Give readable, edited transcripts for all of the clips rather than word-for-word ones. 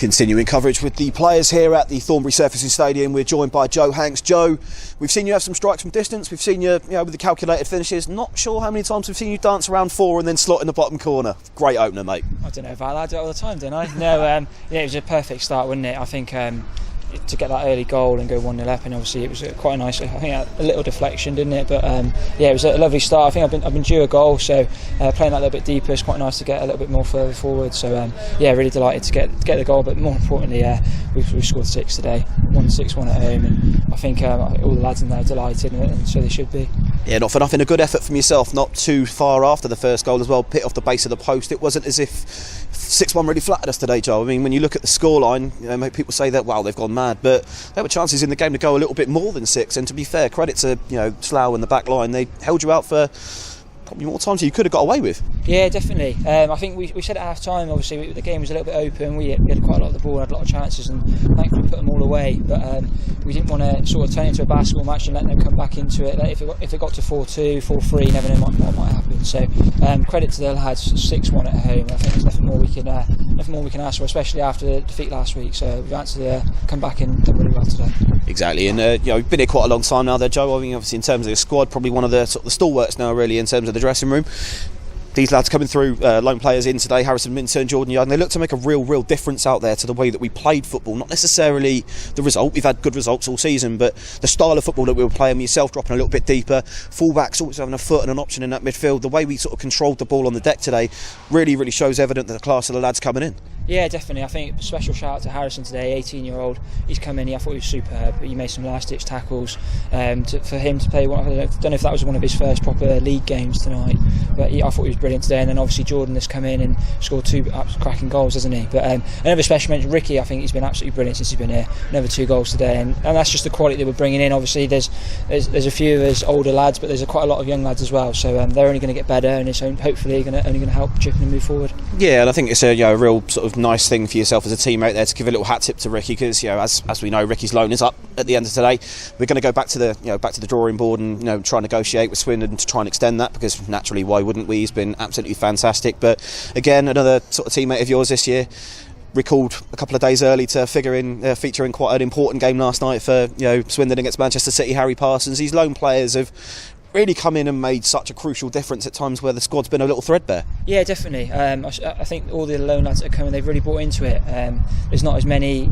Continuing coverage with the players here at the Thornbury Surfacing Stadium. We're joined by Joe Hanks. Joe, we've seen you have some strikes from distance. We've seen you, with the calculated finishes. Not sure how many times we've seen you dance around four and then slot in the bottom corner. Great opener, mate. I don't know about that. I do it all the time, don't I? No, it was a perfect start, wasn't it? I think to get that early goal and go 1-0 up, and obviously it was quite a nice, I think, a little deflection, didn't it? But it was a lovely start. I think I've been due a goal, so playing that a little bit deeper is quite nice to get a little bit more further forward. So really delighted to get the goal, but more importantly, we've scored 6 today, 1-6-1 at home, and I think all the lads in there are delighted, and so they should be. Yeah, not for nothing, a good effort from yourself, not too far after the first goal as well, hit off the base of the post. It wasn't as if 6-1 really flattered us today, Joe. I mean, when you look at the scoreline, people say that, wow, they've gone mad, but there were chances in the game to go a little bit more than 6, and to be fair, credit to Slough and the back line, they held you out for probably more times than you could have got away with. Yeah, definitely. I think we said at half time, obviously the game was a little bit open, we had quite a lot of the ball, had a lot of chances, and thankfully put them all away, but we didn't want to sort of turn it into a basketball match and let them come back into it. If it got to 4-2, 4-3, you never know what might happen. So credit to the lads, 6-1 at home. I think there's nothing more we can ask for, especially after the defeat last week. So we've had to come back and done really well today. Exactly, and we've been here quite a long time now there, Joe. I mean, obviously in terms of the squad, probably one of the sort of the stalwarts now, really, in terms of the dressing room. These lads coming through, lone players in today, Harrison, Minturn, Jordan Young, they look to make a real difference out there to the way that we played football. Not necessarily the result, we've had good results all season, but the style of football that we were playing, yourself dropping a little bit deeper, fullbacks always having a foot and an option in that midfield. The way we sort of controlled the ball on the deck today really shows evident that the class of the lads coming in. Yeah, definitely. I think a special shout out to Harrison today, 18-year-old. He's come in, I thought he was superb. He made some last-ditch tackles. For him to play, I don't know if that was one of his first proper league games tonight, but I thought he was brilliant today. And then obviously Jordan has come in and scored 2 cracking goals, hasn't he? But another special mention, Ricky, I think he's been absolutely brilliant since he's been here. Another 2 goals today, and that's just the quality that we're bringing in. Obviously there's a few of us older lads, but there's quite a lot of young lads as well, so they're only going to get better, and it's hopefully only going to help Chippenham move forward. Yeah, and I think it's a real sort of nice thing for yourself as a teammate there to give a little hat tip to Ricky, because as we know, Ricky's loan is up at the end of today. We're going to go back to the drawing board and try and negotiate with Swindon to try and extend that, because naturally, why wouldn't we? He's been absolutely fantastic. But again, another sort of teammate of yours this year, recalled a couple of days early to feature in quite an important game last night for Swindon against Manchester City. Harry Parsons. These lone players have really come in and made such a crucial difference at times where the squad's been a little threadbare. Yeah, definitely. I think all the lone lads that are coming, they've really bought into it. There's not as many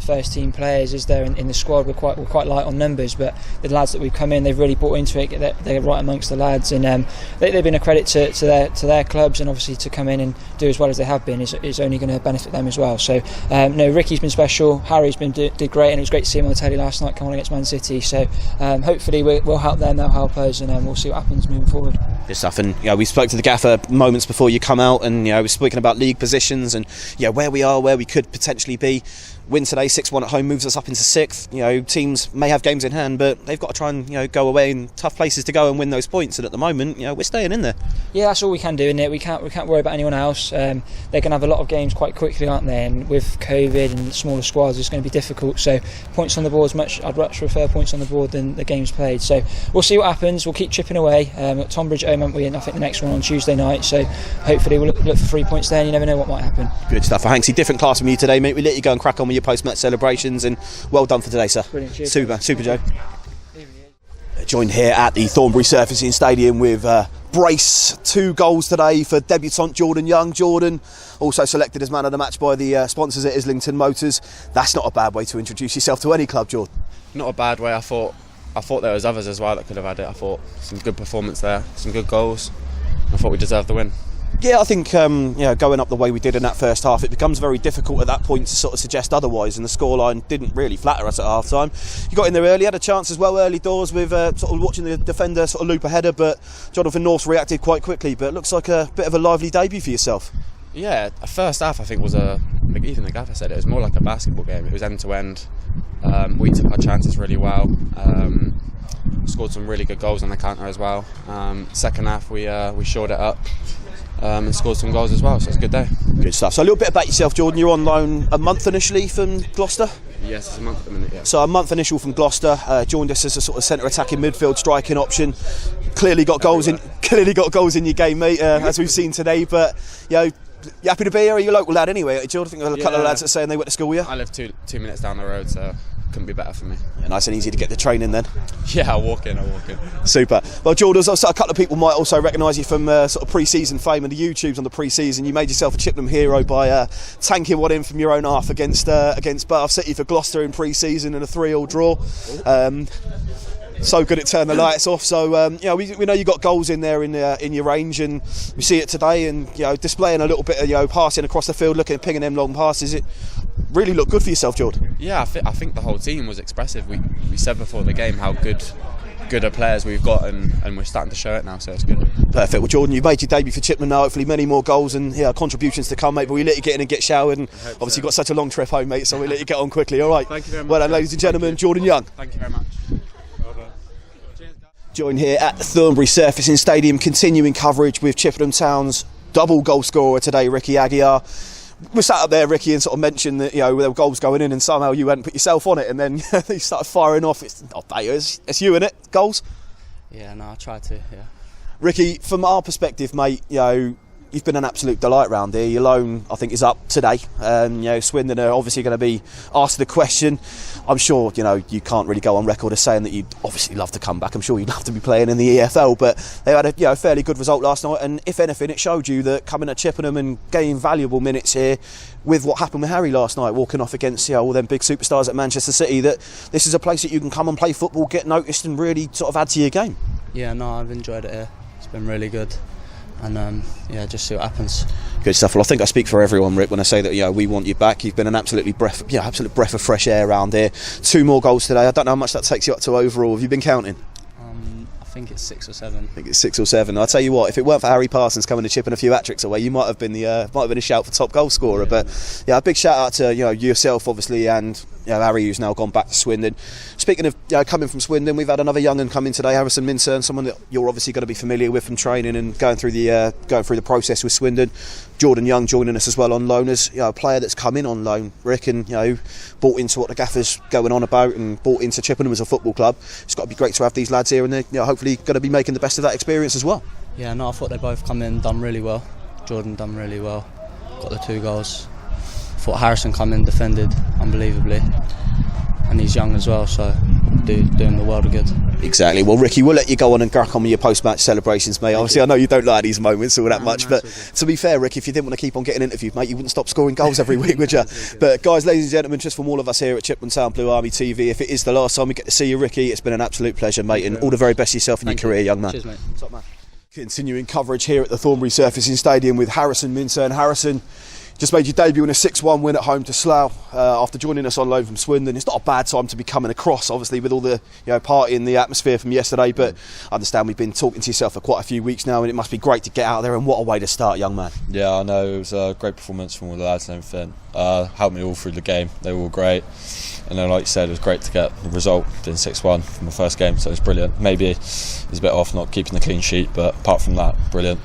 first team players as there in the squad. We're quite light on numbers, but the lads that we've come in, they've really bought into it. They're right amongst the lads, and they've been a credit to their clubs, and obviously to come in and do as well as they have been is only going to benefit them as well. So Ricky's been special, Harry's did great, and it was great to see him on the telly last night coming on against Man City. So hopefully we'll help them, they'll help us, and we'll see what happens moving forward. Good stuff. And we spoke to the gaffer moments before you come out, and we're speaking about league positions and where we are, where we could potentially be. Win today, 6-1 at home, moves us up into 6th. Teams may have games in hand, but they've got to try and go away in tough places to go and win those points. And at the moment, we're staying in there. Yeah, that's all we can do, isn't it? We can't worry about anyone else. They're going to have a lot of games quite quickly, aren't they? And with COVID and smaller squads, it's going to be difficult. So points on the board, I'd much prefer points on the board than the games played. So we'll see what happens. We'll keep chipping away. At Tonbridge at home, haven't we? And I think the next one on Tuesday night. So hopefully we'll look for 3 points there. And you never know what might happen. Good stuff. Hanksy, different class from you today, mate. We let you go and crack on with your post-match celebrations, and well done for today, sir. Brilliant. Cheers. Super Joe. Joined here at the Thornbury Surfacing Stadium with brace 2 goals today for debutant Jordan Young. Jordan also selected as man of the match by the sponsors at Islington Motors. That's not a bad way to introduce yourself to any club, Jordan. Not a bad way. I thought there was others as well that could have had it. I thought some good performance there, some good goals. I thought we deserved the win. Yeah, I think going up the way we did in that first half, it becomes very difficult at that point to sort of suggest otherwise, and the scoreline didn't really flatter us at half time. You got in there early, had a chance as well early doors with sort of watching the defender sort of loop a header, but Jonathan North's reacted quite quickly. But it looks like a bit of a lively debut for yourself. Yeah, first half I think was even the gaffer said it was more like a basketball game. It was end to end. We took our chances really well. Scored some really good goals on the counter as well. Second half we shored it up. And scored some goals as well, so it's a good day. Good stuff. So a little bit about yourself, Jordan. You're on loan a month initially from Gloucester? Yes, it's a month at the minute, yeah. So a month initial from Gloucester, joined us as a sort of centre attacking midfield striking option. Clearly got goals in your game, mate, as we've seen today. But You happy to be here? Are you a local lad anyway? I think a couple of lads that are saying they went to school with you. I live 2 minutes down the road, so couldn't be better for me. Yeah, nice and easy to get the training then. Yeah, I'll walk in. Super. Well, Jordan, also a couple of people might also recognise you from sort of pre-season fame and the YouTubes on the pre-season. You made yourself a Chippenham hero by tanking one in from your own half against Bath City for Gloucester in pre-season in a 3-3 draw. So good at turning the lights off. So we know you got goals in there in your range, and we see it today. And displaying a little bit of passing across the field, looking at pinging them long passes. It really looked good for yourself, Jordan. Yeah, I think the whole team was expressive. We said before the game how good players we've got, and we're starting to show it now, so it's good. Perfect. Well, Jordan, you've made your debut for Chippenham now. Hopefully many more goals and contributions to come, mate. But we let you get in and get showered, and obviously you've got such a long trip home, mate, so we let you get on quickly. All right. Thank you very much. Well done, ladies and gentlemen. Jordan Young. Thank you very much. Joined here at the Thornbury Surfacing Stadium, continuing coverage with Chippenham Town's double goal scorer today, Ricky Aguiar. We sat up there, Ricky, and sort of mentioned that there were goals going in, and somehow you hadn't put yourself on it, and then he started firing off. It's not Bayers, it's you in it. Goals. Yeah, no, I tried to. Yeah. Ricky, from our perspective, mate, you've been an absolute delight round here. Your loan, I think, is up today. Swindon are obviously going to be asked the question. I'm sure, you can't really go on record as saying that you'd obviously love to come back. I'm sure you'd love to be playing in the EFL, but they had a fairly good result last night, and if anything, it showed you that coming at Chippenham and gaining valuable minutes here with what happened with Harry last night, walking off against all them big superstars at Manchester City, that this is a place that you can come and play football, get noticed, and really sort of add to your game. Yeah, no, I've enjoyed it here. It's been really good. And just see what happens. Good stuff. Well, I think I speak for everyone, Rick, when I say that we want you back. You've been an absolute breath of fresh air around here. 2 more goals today. I don't know how much that takes you up to overall. Have you been counting? I think it's 6 or 7. I think it's 6 or 7. I'll tell you what, if it weren't for Harry Parsons coming to chip in a few hat-tricks away, you might have been a shout for top goal scorer. Yeah. But a big shout out to yourself, obviously, and Harry, who's now gone back to Swindon. Speaking of coming from Swindon, we've had another young un come in today, Harrison Minturn, someone that you're obviously going to be familiar with from training and going through the process with Swindon. Jordan Young joining us as well on loan as a player that's come in on loan, Rick, and bought into what the gaffer's going on about and bought into Chippenham as a football club. It's got to be great to have these lads here, and they're hopefully going to be making the best of that experience as well. Yeah, no, I thought they both come in, done really well. Jordan done really well, got the 2 goals. I thought Harrison come in, defended unbelievably, and he's young as well, so doing the world of good. Exactly. Well, Ricky, we'll let you go on and crack on with your post-match celebrations, mate. Obviously, I know you don't like these moments all that much, but to be fair, Rick, if you didn't want to keep on getting interviewed, mate, you wouldn't stop scoring goals every week, would you? But guys, ladies and gentlemen, just from all of us here at Chippenham Town Blue Army TV, if it is the last time we get to see you, Ricky, it's been an absolute pleasure, mate, and all the very best yourself in your career, young man. Cheers, mate. Top man. Continuing coverage here at the Thornbury Surfacing Stadium with Harrison Minturn. Harrison, just made your debut in a 6-1 win at home to Slough after joining us on loan from Swindon. It's not a bad time to be coming across, obviously, with all the party in the atmosphere from yesterday, but I understand we've been talking to yourself for quite a few weeks now, and it must be great to get out there, and what a way to start, young man. Yeah, I know, it was a great performance from all the lads and everything. Helped me all through the game, they were all great, and then like you said, it was great to get the result, doing 6-1 from the first game, so it was brilliant. Maybe it was a bit off not keeping the clean sheet, but apart from that, brilliant.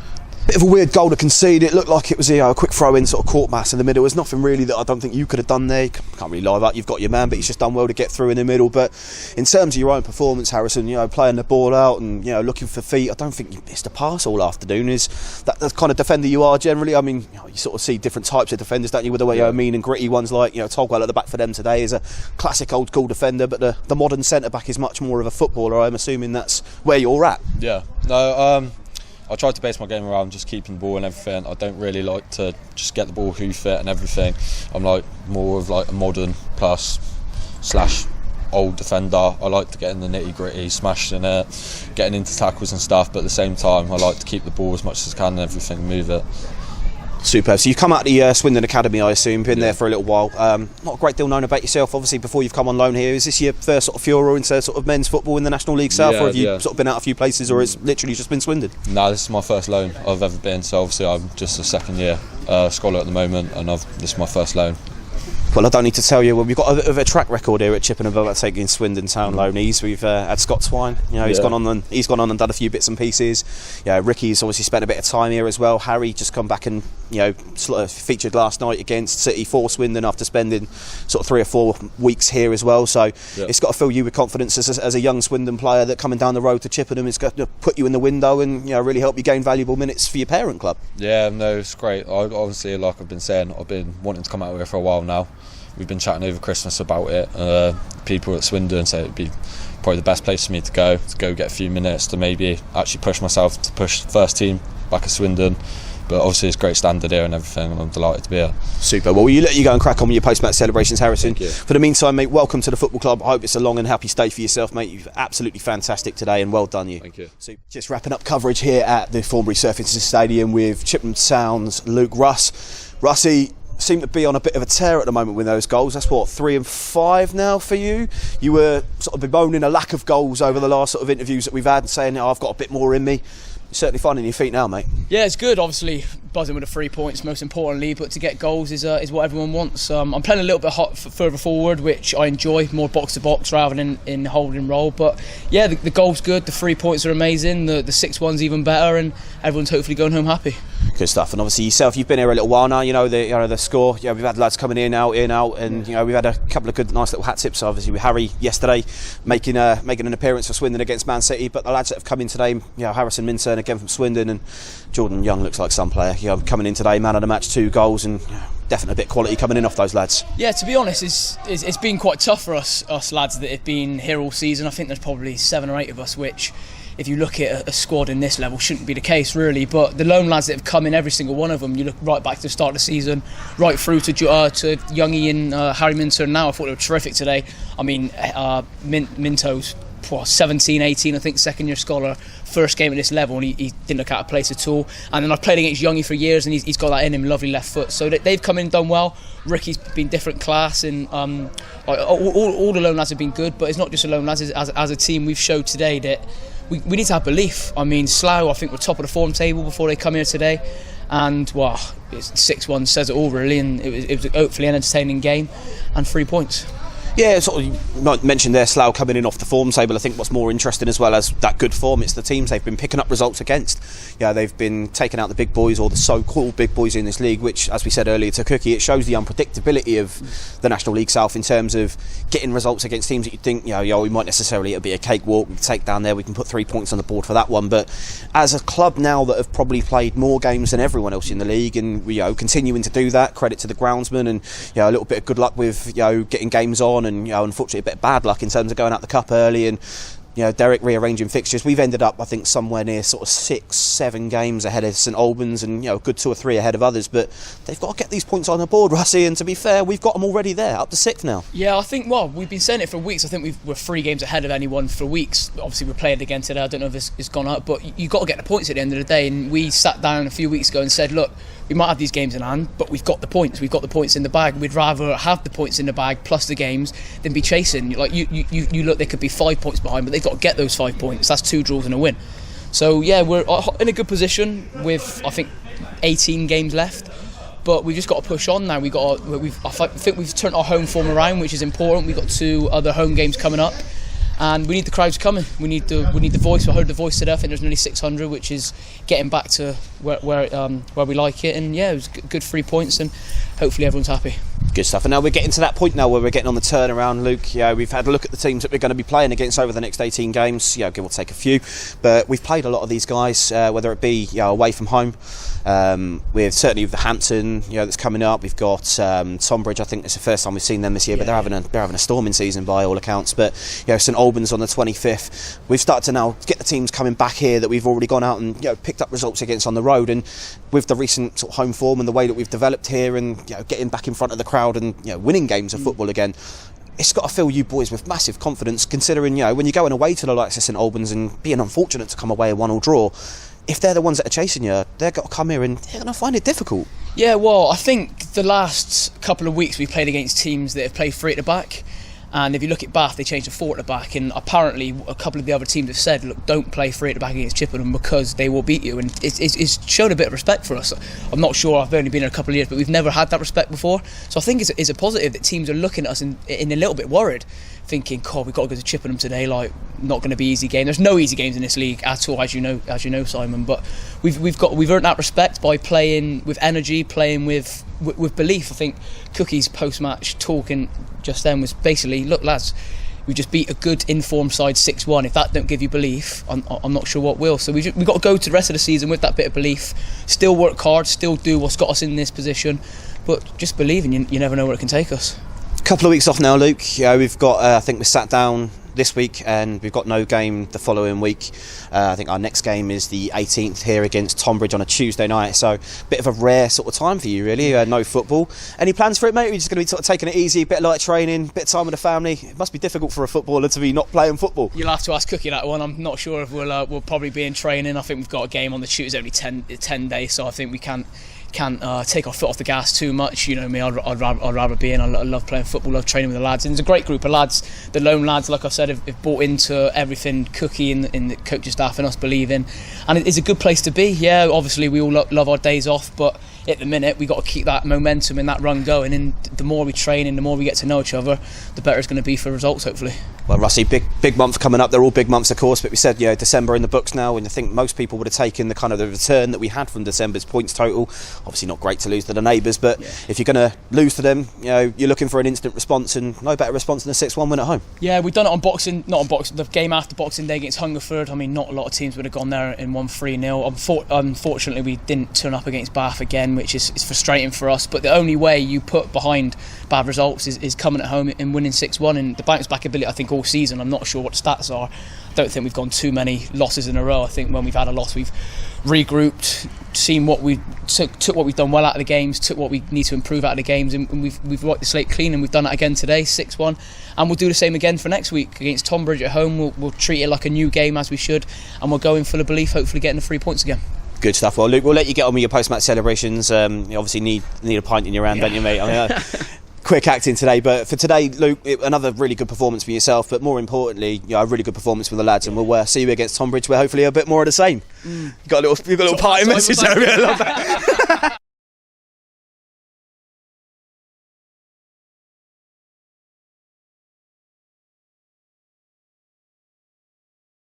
Bit of a weird goal to concede. It looked like it was a quick throw-in sort of court mass in the middle. There's nothing really that I don't think you could have done there. Can't really lie about you've got your man, but he's just done well to get through in the middle. But in terms of your own performance, Harrison, playing the ball out and looking for feet, I don't think you missed a pass all afternoon. Is that the kind of defender you are generally? I mean, you sort of see different types of defenders, don't you? With the way mean and gritty ones like Togwell at the back for them today is a classic old school defender, but the modern centre back is much more of a footballer. I'm assuming that's where you're at. Yeah. No. I tried to base my game around just keeping the ball and everything. I don't really like to just get the ball hoof it and everything. I'm like more of like a modern plus / old defender. I like to get in the nitty gritty, smashing it, getting into tackles and stuff, but at the same time I like to keep the ball as much as I can and everything, move it. Superb. So you've come out of the Swindon Academy, I assume, been there for a little while. Not a great deal known about yourself, obviously, before you've come on loan here. Is this your first sort of furore into sort of men's football in the National League South, or have you sort of been out a few places, or it's literally just been Swindon? No, this is my first loan I've ever been, so obviously I'm just a second year scholar at the moment, and this is my first loan. Well, I don't need to tell you. Well, we've got a bit of a track record here at Chippenham about taking Swindon Town loanees. We've had Scott Twine. He's gone on and done a few bits and pieces. Ricky's obviously spent a bit of time here as well. Harry just come back and sort of featured last night against City for Swindon after spending sort of 3 or 4 weeks here as well. So it's got to fill you with confidence as a young Swindon player that coming down the road to Chippenham is going to put you in the window and really help you gain valuable minutes for your parent club. Yeah, no, it's great. Obviously, like I've been saying, I've been wanting to come out here for a while now. We've been chatting over Christmas about it. People at Swindon say it'd be probably the best place for me to go get a few minutes to maybe actually push myself to push first team back at Swindon. But obviously it's a great standard here and everything, and I'm delighted to be here. Super. Well, we'll let you go and crack on with your post-match celebrations, Harrison. Thank you. For the meantime, mate, welcome to the football club. I hope it's a long and happy stay for yourself, mate. You've absolutely fantastic today, and well done you. Thank you. So just wrapping up coverage here at the Thornbury Surfaces Stadium with Chippenham Town's Luke Russe. Russie seem to be on a bit of a tear at the moment with those goals. That's 3 and 5 now for you. You were sort of bemoaning a lack of goals over the last sort of interviews that we've had, saying I've got a bit more in me. You're certainly finding your feet now, mate. Yeah, it's good. Obviously, buzzing with the 3 points, most importantly, but to get goals is what everyone wants. I'm playing a little bit further forward, which I enjoy, more box to box rather than in holding role. But yeah, the goal's good. The 3 points are amazing. The 6-1's even better, and everyone's hopefully going home happy. Good stuff. And obviously yourself, you've been here a little while now. The score. We've had lads coming in, out, and we've had a couple of good, nice little hat tips. Obviously with Harry yesterday making an appearance for Swindon against Man City, but the lads that have come in today, Harrison Minturn again from Swindon, and Jordan Young looks like some player. Coming in today, man of the match, 2 goals, and definitely a bit of quality coming in off those lads. Yeah, to be honest, it's been quite tough for us lads that have been here all season. I think there's probably 7 or 8 of us, which, if you look at a squad in this level, shouldn't be the case really. But the lone lads that have come in, every single one of them, you look right back to the start of the season, right through to Youngie and Harry Minturn now, I thought they were terrific today. I mean, Minto's 17, 18, I think, second year scholar, first game at this level, and he didn't look out of place at all. And then I've played against Youngie for years, and he's got that in him, lovely left foot. So they've come in and done well. Ricky's been different class, and all the lone lads have been good. But it's not just the lone lads. As a team, we've showed today that we need to have belief. I mean, Slough, I think, were top of the form table before they come here today, and it's 6-1 says it all really. And it was hopefully an entertaining game, and 3 points. Yeah, sort of, you mentioned there Slough coming in off the form table. I think what's more interesting as well as that good form, it's the teams they've been picking up results against. They've been taking out the big boys, or the so-called big boys in this league, which, as we said earlier to Cookie, it shows the unpredictability of the National League South in terms of getting results against teams that you think, we might necessarily, it'll be a cakewalk, we take down there, we can put 3 points on the board for that one. But as a club now that have probably played more games than everyone else in the league, and continuing to do that, credit to the groundsman, and a little bit of good luck with getting games on, and unfortunately a bit of bad luck in terms of going out the cup early, and Derek rearranging fixtures. We've ended up, I think, somewhere near sort of 6-7 games ahead of St Albans, and a good 2 or 3 ahead of others. But they've got to get these points on the board, Russie. And to be fair, we've got them already there, up to 6th now. Yeah, I think. We've been saying it for weeks. I think we're 3 games ahead of anyone for weeks. Obviously, we're playing again today. I don't know if it's gone up, but you've got to get the points at the end of the day. And we sat down a few weeks ago and said, look, we might have these games in hand, but we've got the points. We've got the points in the bag. We'd rather have the points in the bag plus the games than be chasing. Like you look, they could be 5 points behind, but they've got to get those 5 points. That's 2 draws and a win. So yeah, we're in a good position with, I think, 18 games left. But we've just got to push on now. I think we've turned our home form around, which is important. We've got 2 other home games coming up, and we need the crowds coming. We need the voice. I heard the voice today. I think there's nearly 600, which is getting back to where we like it. And yeah, it was good 3 points, and hopefully everyone's happy. Good stuff. And now we're getting to that point now where we're getting on the turnaround, Luke. We've had a look at the teams that we're going to be playing against over the next 18 games. Give or take a few, but we've played a lot of these guys, whether it be away from home. With certainly with the Hampton, that's coming up. We've got Tonbridge. I think it's the first time we've seen them this year, but they're having a storming season by all accounts. But St Albans on the 25th. We've started to now get the teams coming back here that we've already gone out and picked up results against on the road. And with the recent sort of home form and the way that we've developed here, and getting back in front of the crowd and winning games of football again, it's got to fill you boys with massive confidence, considering when you're going away to the likes of St Albans and being unfortunate to come away a 1-1 draw. If they're the ones that are chasing you, they've got to come here and they're going to find it difficult. Yeah, well, I think the last couple of weeks we've played against teams that have played 3 at the back, And if you look at Bath, they changed the 4 at the back, and apparently a couple of the other teams have said, look, don't play 3 at the back against Chippenham because they will beat you, and it's shown a bit of respect for us. I'm not sure, I've only been in a couple of years, but we've never had that respect before. So I think it's a positive that teams are looking at us in a little bit worried, thinking, God, we've got to go to Chippenham today, like, not going to be easy game. There's no easy games in this league at all, as you know, Simon, but we've earned that respect by playing with energy, playing with belief. I think Cookie's post-match talking just then was basically, look lads, we just beat a good informed side 6-1. If that don't give you belief, I'm not sure what will. So we've got to go to the rest of the season with that bit of belief, still work hard, still do what's got us in this position, but just believing you never know where it can take us. Couple of weeks off now, Luke. Yeah, we've got I think we sat down this week and we've got no game the following week. I think our next game is the 18th here against Tonbridge on a Tuesday night, so a bit of a rare sort of time for you really. No football. Any plans for it, mate? Are you just going to be sort of taking it easy, a bit of light training, a bit of time with the family? It must be difficult for a footballer to be not playing football. You'll have to ask Cookie that one. I'm not sure if we'll probably be in training. I think we've got a game on the Tuesday, only 10 days, so I think we can't take our foot off the gas too much. You know me, I'd rather be in. I love playing football, love training with the lads, and it's a great group of lads. The lone lads, like I said, have bought into everything Cookie and the coaching staff and us believe in, and it's a good place to be. Yeah, obviously we all love our days off, but at the minute we got to keep that momentum and that run going, and the more we train and the more we get to know each other, the better it's going to be for results, hopefully. Well, Russie, big month coming up. They're all big months, of course, but we said, December in the books now, and I think most people would have taken the kind of the return that we had from December's points total. Obviously not great to lose to the neighbours, but if you're going to lose to them, you're looking for an instant response, and no better response than a 6-1 win at home. Yeah, we've done it the game after Boxing Day against Hungerford. I mean, not a lot of teams would have gone there and won 3-0. Unfortunately, we didn't turn up against Bath again, which is frustrating for us, but the only way you put behind bad results is coming at home and winning 6-1, and the bounce back ability, I think, all season. I'm not sure what the stats are. I don't think we've gone too many losses in a row. I think when we've had a loss, we've regrouped, seen what we took what we've done well out of the games, took what we need to improve out of the games, and we've wiped the slate clean, and we've done that again today, 6-1, and we'll do the same again for next week against Tonbridge at home. We'll treat it like a new game, as we should, and we'll go in full of belief, hopefully getting the 3 points again. Good stuff. Well, Luke, we'll let you get on with your post-match celebrations. You obviously need a pint in your hand, don't you, mate? I mean, quick acting today, but for today, Luke, another really good performance for yourself, but more importantly, a really good performance with the lads, and we'll see you against Tonbridge, where hopefully a bit more of the same. You've got a little party message there. I love that.